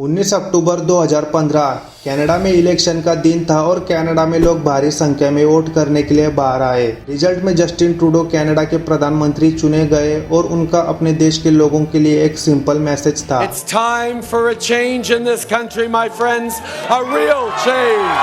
19 अक्टूबर 2015 Canada में election का दिन था और कनाडा में लोग भारी संख्या में वोट करने के लिए बाहर आए। रिजल्ट में जस्टिन ट्रूडो कनाडा के प्रधानमंत्री चुने गए और उनका अपने देश के लोगों के लिए एक सिंपल मैसेज था। It's time for a change in this country, my friends, a real change.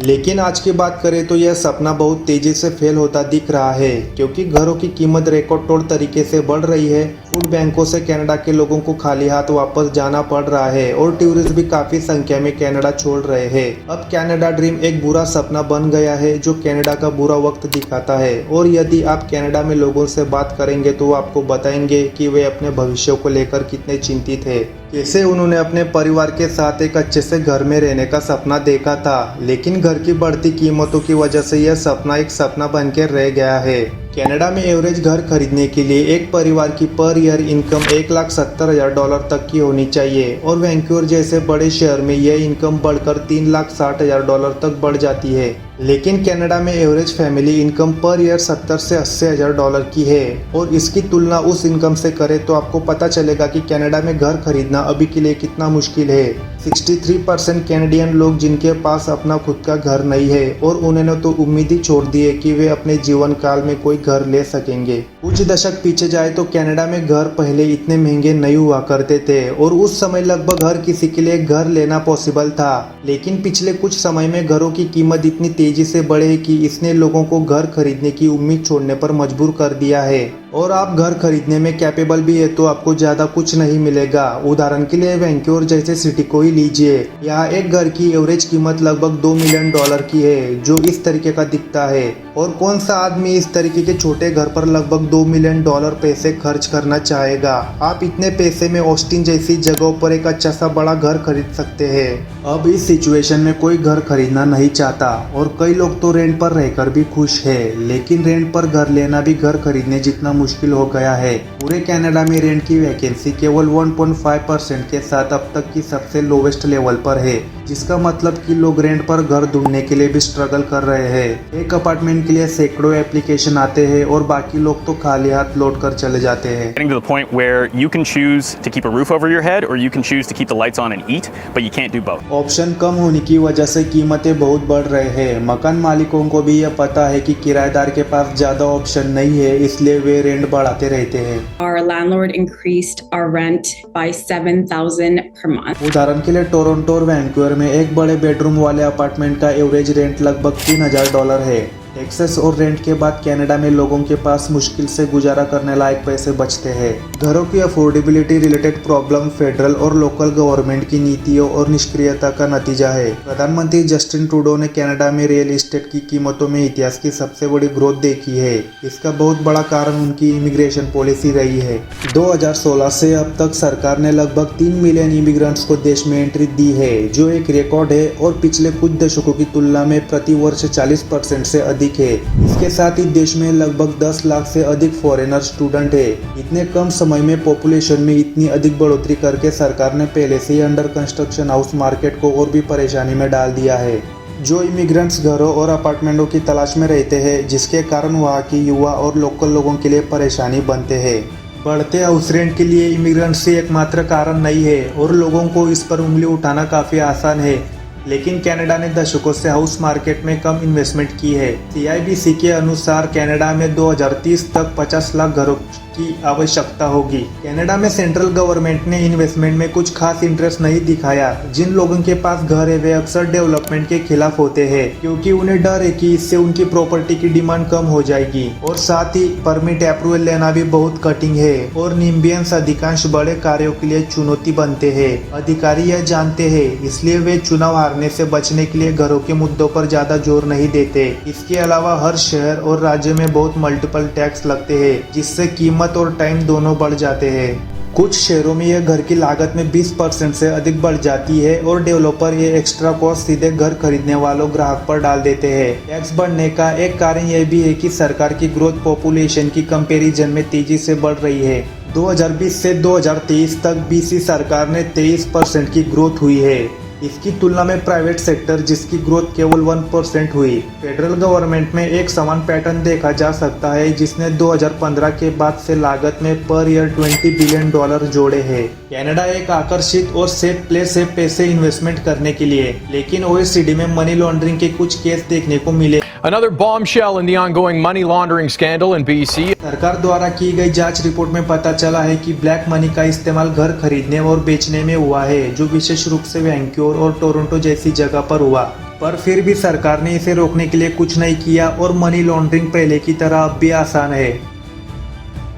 लेकिन आज की बात करें तो यह सपना बहुत तेजी से फेल होता दिख रहा है, क्योंकि घरों की कीमत रिकॉर्ड तोड़ तरीके से बढ़ रही है। फूड बैंकों से कनाडा के लोगों को खाली हाथ वापस जाना पड़ रहा है और टूरिस्ट भी काफी संख्या में कनाडा छोड़ रहे हैं। अब कनाडा ड्रीम एक बुरा सपना बन गया है जो कनाडा का बुरा वक्त दिखाता है। और यदि आप कनाडा में लोगों से बात करेंगे तो वो आपको बताएंगे कि वे अपने भविष्य को लेकर कितने चिंतित है, कैसे उन्होंने अपने परिवार के साथ एक अच्छे से घर में रहने का सपना देखा था, लेकिन घर की बढ़ती कीमतों की वजह से यह सपना एक सपना बनकर रह गया है। कनाडा में एवरेज घर खरीदने के लिए एक परिवार की पर ईयर इनकम $1,70,000 तक की होनी चाहिए और वैंकूवर जैसे बड़े शहर में यह इनकम बढ़कर $3,60,000 तक बढ़ जाती है। लेकिन कनाडा में average family income per year $70,000 से $80,000 की है और इसकी तुलना उस इनकम से करें तो आपको पता चलेगा कि कनाडा में घर खरीदना अभी के लिए कितना मुश्किल है। 63% कैनेडियन लोग जिनके पास अपना खुद का घर नहीं है और उन्होंने तो उम्मीद ही छोड़ दी है कि वे अपने जीवन काल में कोई घर ले सकेंगे। कुछ दशक पीछे जाए तो कनाडा में घर पहले इतने महंगे नहीं हुआ करते थे और उस समय लगभग हर किसी के लिए घर लेना पॉसिबल था। लेकिन पिछले कुछ समय में घरों की कीमत इतनी तेजी से बढ़े कि इसने लोगों को घर खरीदने की उम्मीद छोड़ने पर मजबूर कर दिया है। और आप घर खरीदने में कैपेबल भी है तो आपको ज्यादा कुछ नहीं मिलेगा। उदाहरण के लिए वैंकूवर जैसे सिटी को ही लीजिए। यहाँ एक घर की एवरेज कीमत लगभग $2 मिलियन की है, जो इस तरीके का दिखता है। और कौन सा आदमी इस तरीके के छोटे घर पर लगभग $2 मिलियन पैसे खर्च करना चाहेगा। आप इतने पैसे में ऑस्टिन जैसी जगहों पर एक अच्छा सा बड़ा घर खरीद सकते हैं। अब इस सिचुएशन में कोई घर खरीदना नहीं चाहता और कई लोग तो रेंट पर रहकर भी खुश है। लेकिन रेंट पर घर लेना भी घर खरीदने जितना मुश्किल हो गया है। पूरे कनाडा में रेंट की वैकेंसी केवल 1.5% के साथ अब तक की सबसे लोवेस्ट लेवल पर है, जिसका मतलब कि लोग रेंट पर घर ढूंढने के लिए भी स्ट्रगल कर रहे हैं। एक अपार्टमेंट के लिए सैकड़ों एप्लीकेशन आते हैं और बाकी लोग तो खाली हाथ लौट कर चले जाते हैं। Getting to the point where you can choose to keep a roof over your head or you can choose to keep the lights on and eat, but you can't do both. Option कम होने की वजह से कीमतें बहुत बढ़ रहे हैं। मकान मालिकों को भी यह पता है कि किराएदार के पास ज्यादा ऑप्शन नहीं है, इसलिए वे रेंट बढ़ाते रहते हैं। Our landlord increased our rent by $7,000 per month. उदाहरण के लिए टोरंटो और वैंकूवर में एक बड़े बेडरूम वाले अपार्टमेंट का एवरेज रेंट लगभग $3,000 है। टैक्सेस और रेंट के बाद कनाडा में लोगों के पास मुश्किल से गुजारा करने लायक पैसे बचते हैं। घरों की अफोर्डेबिलिटी रिलेटेड प्रॉब्लम फेडरल और लोकल गवर्नमेंट की नीतियों और निष्क्रियता का नतीजा है। प्रधानमंत्री जस्टिन ट्रूडो ने कनाडा में रियल एस्टेट की कीमतों में इतिहास की सबसे बड़ी ग्रोथ देखी है। इसका बहुत बड़ा कारण उनकी इमिग्रेशन पॉलिसी रही है। 2016 से अब तक सरकार ने लगभग 3 मिलियन इमिग्रेंट्स को देश में एंट्री दी है, जो एक रिकॉर्ड है और पिछले कुछ दशकों की तुलना में प्रति वर्ष 40% से अधिक है। इसके साथ ही देश में लगभग 10 लाख से अधिक फॉरेनर स्टूडेंट है। इतने कम समय में पॉपुलेशन में इतनी अधिक बढ़ोतरी करके सरकार ने पहले से ही अंडर कंस्ट्रक्शन हाउस मार्केट को और भी परेशानी में डाल दिया है। जो इमिग्रेंट्स घरों और अपार्टमेंटों की तलाश में रहते हैं, जिसके कारण वहाँ की युवा और लोकल लोगों के लिए परेशानी बनते हैं। बढ़ते हाउस रेंट के लिए इमिग्रेंट्स ही एकमात्र कारण नहीं है और लोगों को इस पर उंगली उठाना काफी आसान है। लेकिन कनाडा ने दशकों से हाउस मार्केट में कम इन्वेस्टमेंट की है। CIBC के अनुसार कनाडा में 2030 तक 50 लाख घरों की आवश्यकता होगी। कनाडा में सेंट्रल गवर्नमेंट ने इन्वेस्टमेंट में कुछ खास इंटरेस्ट नहीं दिखाया। जिन लोगों के पास घर है वे अक्सर डेवलपमेंट के खिलाफ होते हैं, क्योंकि उन्हें डर है कि इससे उनकी प्रॉपर्टी की डिमांड कम हो जाएगी। और साथ ही परमिट अप्रूवल लेना भी बहुत कठिन है और निम्बियंस अधिकांश बड़े कार्यों के लिए चुनौती बनते हैं। अधिकारी यह जानते हैं, इसलिए वे चुनाव हारने से बचने के लिए घरों के मुद्दों पर ज्यादा जोर नहीं देते। इसके अलावा हर शहर और राज्य में बहुत मल्टीपल टैक्स लगते हैं, जिससे कीमत और टाइम दोनों बढ़ जाते हैं। कुछ शहरों में यह घर की लागत में 20% से अधिक बढ़ जाती है और डेवलपर ये एक्स्ट्रा कॉस्ट सीधे घर खरीदने वालों ग्राहक पर डाल देते हैं। टैक्स बढ़ने का एक कारण यह भी है कि सरकार की ग्रोथ पॉपुलेशन की कंपैरिजन में तेजी से बढ़ रही है। 2020 से 2023 तक BC सरकार ने 23% की ग्रोथ हुई है। इसकी तुलना में प्राइवेट सेक्टर जिसकी ग्रोथ केवल 1% हुई। फेडरल गवर्नमेंट में एक समान पैटर्न देखा जा सकता है जिसने 2015 के बाद से लागत में पर ईयर $20 बिलियन जोड़े हैं। कनाडा एक आकर्षित और सेफ प्लेस है पैसे इन्वेस्टमेंट करने के लिए, लेकिन OECD में मनी लॉन्ड्रिंग के कुछ केस देखने को मिले। Another bombshell in the ongoing money laundering scandal in BC. सरकार द्वारा की गई जांच रिपोर्ट में पता चला है कि ब्लैक मनी का इस्तेमाल घर खरीदने और बेचने में हुआ है, जो विशेष रूप से वैंक्योर और टोरंटो जैसी जगह पर हुआ। पर फिर भी सरकार ने इसे रोकने के लिए कुछ नहीं किया और मनी लॉन्ड्रिंग पहले की तरह अब भी आसान है।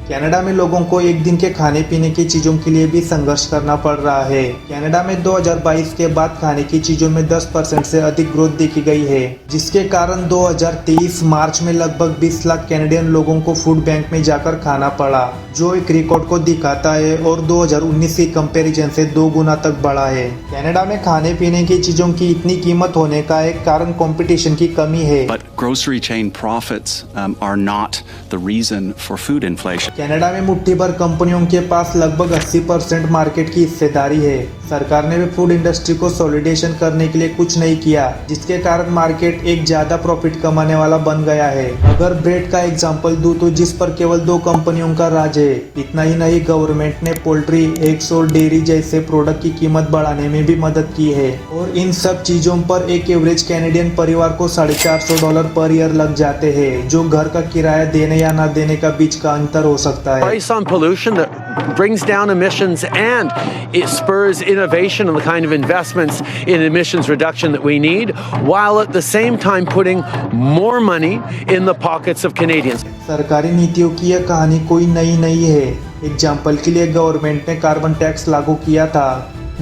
कनाडा में लोगों को एक दिन के खाने पीने की चीजों के लिए भी संघर्ष करना पड़ रहा है। कनाडा में 2022 के बाद खाने की चीजों में 10% से अधिक ग्रोथ देखी गई है, जिसके कारण 2023 मार्च में लगभग 20 लाख कैनेडियन लोगों को फूड बैंक में जाकर खाना पड़ा, जो एक रिकॉर्ड को दिखाता है और 2019 की कंपैरिजन से 2 गुना तक बढ़ा है। कनाडा में खाने पीने की चीजों की इतनी कीमत होने का एक कारण कंपटीशन की कमी है। But grocery chain profits are not the reason for food inflation. Canada में मुट्ठी भर कंपनियों के पास लगभग 80% मार्केट की हिस्सेदारी है। सरकार ने भी फूड इंडस्ट्री को सॉलिडेशन करने के लिए कुछ नहीं किया, जिसके कारण मार्केट एक ज्यादा प्रॉफिट कमाने वाला बन गया है। अगर ब्रेड का एग्जांपल दूं तो जिस पर केवल 2 कंपनियों का राज है। इतना ही नहीं, गवर्नमेंट ने पोल्ट्री, एग्स और डेयरी जैसे प्रोडक्ट की कीमत बढ़ाने में भी मदद की है और इन सब चीजों पर एक एवरेज कैनेडियन परिवार को $450 पर ईयर लग जाते हैं, जो घर का किराया देने या न देने का बीच का अंतर हो सकता है। Price on pollution that brings down emissions and it spurs innovation and the kind of investments in emissions reduction that we need, while at the same time putting more money in the pockets of Canadians. सरकारी नीतियों की यह कहानी कोई नई नहीं है। Example के लिए गवर्नमेंट ने कार्बन टैक्स लागू किया था,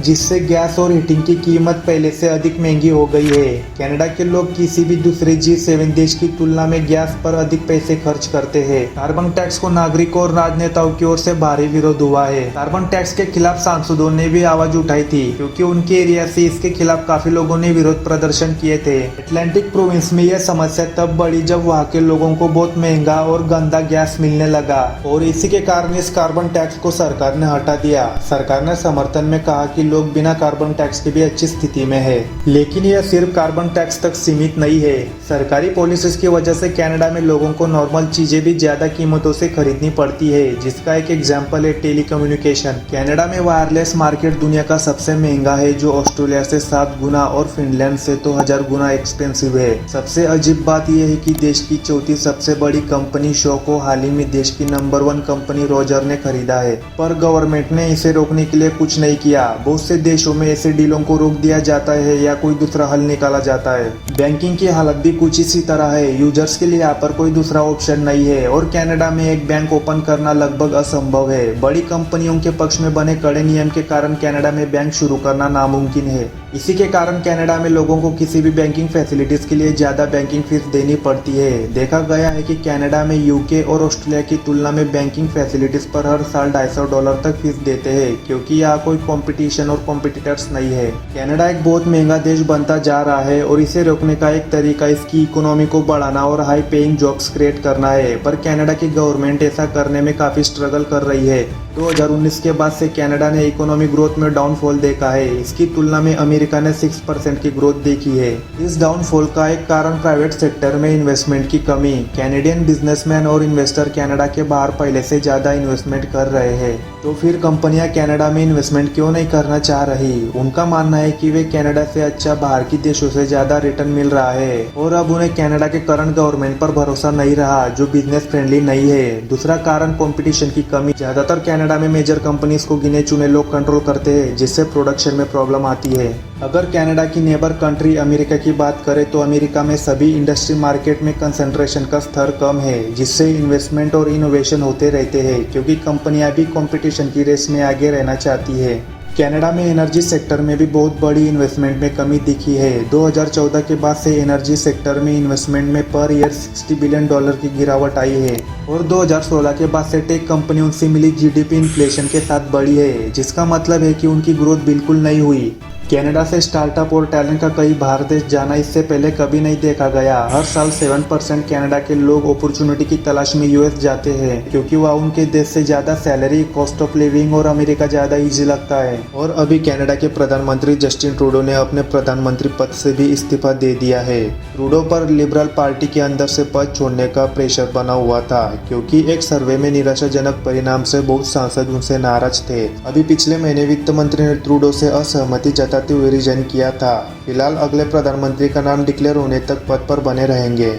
जिससे गैस और हीटिंग की कीमत पहले से अधिक महंगी हो गई है। कनाडा के लोग किसी भी दूसरे G7 देश की तुलना में गैस पर अधिक पैसे खर्च करते हैं। कार्बन टैक्स को नागरिकों और राजनेताओं की ओर से भारी विरोध हुआ है। कार्बन टैक्स के खिलाफ सांसदों ने भी आवाज उठाई थी, क्योंकि उनके एरिया से इसके खिलाफ काफी लोगों ने विरोध प्रदर्शन किए थे। अटलांटिक प्रोविंस में यह समस्या तब बढ़ी जब वहाँ के लोगों को बहुत महंगा और गंदा गैस मिलने लगा और इसी के कारण इस कार्बन टैक्स को सरकार ने हटा दिया। सरकार ने समर्थन में कहा कि लोग बिना कार्बन टैक्स के भी अच्छी स्थिति में है, लेकिन यह सिर्फ कार्बन टैक्स तक सीमित नहीं है। सरकारी पॉलिसीज की वजह से कनाडा में लोगों को नॉर्मल चीजें भी ज्यादा कीमतों से खरीदनी पड़ती है, जिसका एक एग्जांपल है टेलीकम्युनिकेशन। कनाडा में वायरलेस मार्केट दुनिया का सबसे महंगा है, जो ऑस्ट्रेलिया से 7 गुना और फिनलैंड से तो 1000 गुना एक्सपेंसिव है। सबसे अजीब बात यह है कि देश की चौथी सबसे बड़ी कंपनी शो को हाल ही में देश की नंबर 1 कंपनी रोजर ने खरीदा है, पर गवर्नमेंट ने इसे रोकने के लिए कुछ नहीं किया। बहुत से देशों में ऐसे डीलों को रोक दिया जाता है या कोई दूसरा हल निकाला जाता है। बैंकिंग की हालत भी कुछ इसी तरह है। यूजर्स के लिए यहाँ पर कोई दूसरा ऑप्शन नहीं है और कनाडा में एक बैंक ओपन करना लगभग असंभव है। बड़ी कंपनियों के पक्ष में बने कड़े नियम के कारण कनाडा में बैंक शुरू करना नामुमकिन है। इसी के कारण कनाडा में लोगों को किसी भी बैंकिंग फैसिलिटीज के लिए ज्यादा बैंकिंग फीस देनी पड़ती है। देखा गया है कि कनाडा में यूके और ऑस्ट्रेलिया की तुलना में बैंकिंग फैसिलिटीज पर हर साल $250 तक फीस देते हैं, क्योंकि यहाँ कोई कंपटीशन और कॉम्पिटिटर्स नहीं है। कनाडा एक बहुत महंगा देश बनता जा रहा है और इसे रोकने का एक तरीका इसकी इकोनॉमी को बढ़ाना और हाई पेइंग जॉब्स क्रिएट करना है, पर कनाडा की गवर्नमेंट ऐसा करने में काफी स्ट्रगल कर रही है। 2019 के बाद से कनाडा ने इकोनॉमिक ग्रोथ में डाउनफॉल देखा है। इसकी तुलना में अमेरिका ने 6% की ग्रोथ देखी है। इस डाउनफॉल का एक कारण प्राइवेट सेक्टर में इन्वेस्टमेंट की कमी। कैनेडियन बिजनेसमैन और इन्वेस्टर कनाडा के बाहर पहले से ज्यादा इन्वेस्टमेंट कर रहे हैं, तो फिर कंपनियां कनाडा में इन्वेस्टमेंट क्यों नहीं करना चाह रही? उनका मानना है कि वे कनाडा से अच्छा बाहर की देशों से ज्यादा रिटर्न मिल रहा है और अब उन्हें कनाडा के करंट गवर्नमेंट पर भरोसा नहीं रहा, जो बिजनेस फ्रेंडली नहीं है। दूसरा कारण कंपटीशन की कमी। ज्यादातर कनाडा में मेजर कंपनीज को गिने चुने लोग कंट्रोल करते हैं, जिससे प्रोडक्शन में प्रॉब्लम आती है। अगर कनाडा की नेबर कंट्री अमेरिका की बात करें तो अमेरिका में सभी इंडस्ट्री मार्केट में कंसंट्रेशन का स्तर कम है, जिससे इन्वेस्टमेंट और इनोवेशन होते रहते हैं, क्योंकि कंपनियां भी कंपटीशन की रेस में आगे रहना चाहती है। कनाडा में एनर्जी सेक्टर में भी बहुत बड़ी इन्वेस्टमेंट में कमी दिखी है। 2014 के बाद से एनर्जी सेक्टर में इन्वेस्टमेंट में पर ईयर $60 बिलियन की गिरावट आई है और 2016 के बाद से टेक कंपनियों से मिली जीडीपी इन्फ्लेशन के साथ बढ़ी है, जिसका मतलब है कि उनकी ग्रोथ बिल्कुल नहीं हुई। कनाडा से स्टार्टअप और टैलेंट का कई बाहर देश जाना इससे पहले कभी नहीं देखा गया। हर साल 7% कनाडा के लोग अपॉर्चुनिटी की तलाश में यूएस जाते हैं क्योंकि वह उनके देश से ज्यादा सैलरी, कॉस्ट ऑफ लिविंग और अमेरिका ज्यादा इजी लगता है। और अभी कनाडा के प्रधानमंत्री जस्टिन ट्रूडो ने अपने प्रधानमंत्री पद से भी इस्तीफा दे दिया है। ट्रूडो पर लिबरल पार्टी के अंदर से पद छोड़ने का प्रेशर बना हुआ था क्योंकि एक सर्वे में निराशाजनक परिणाम से बहुत सांसद उनसे नाराज थे। अभी पिछले महीने वित्त मंत्री ने ट्रूडो से असहमति जताते हुए रिजाइन किया था। फिलहाल अगले प्रधानमंत्री का नाम डिक्लेयर होने तक पद पर बने रहेंगे।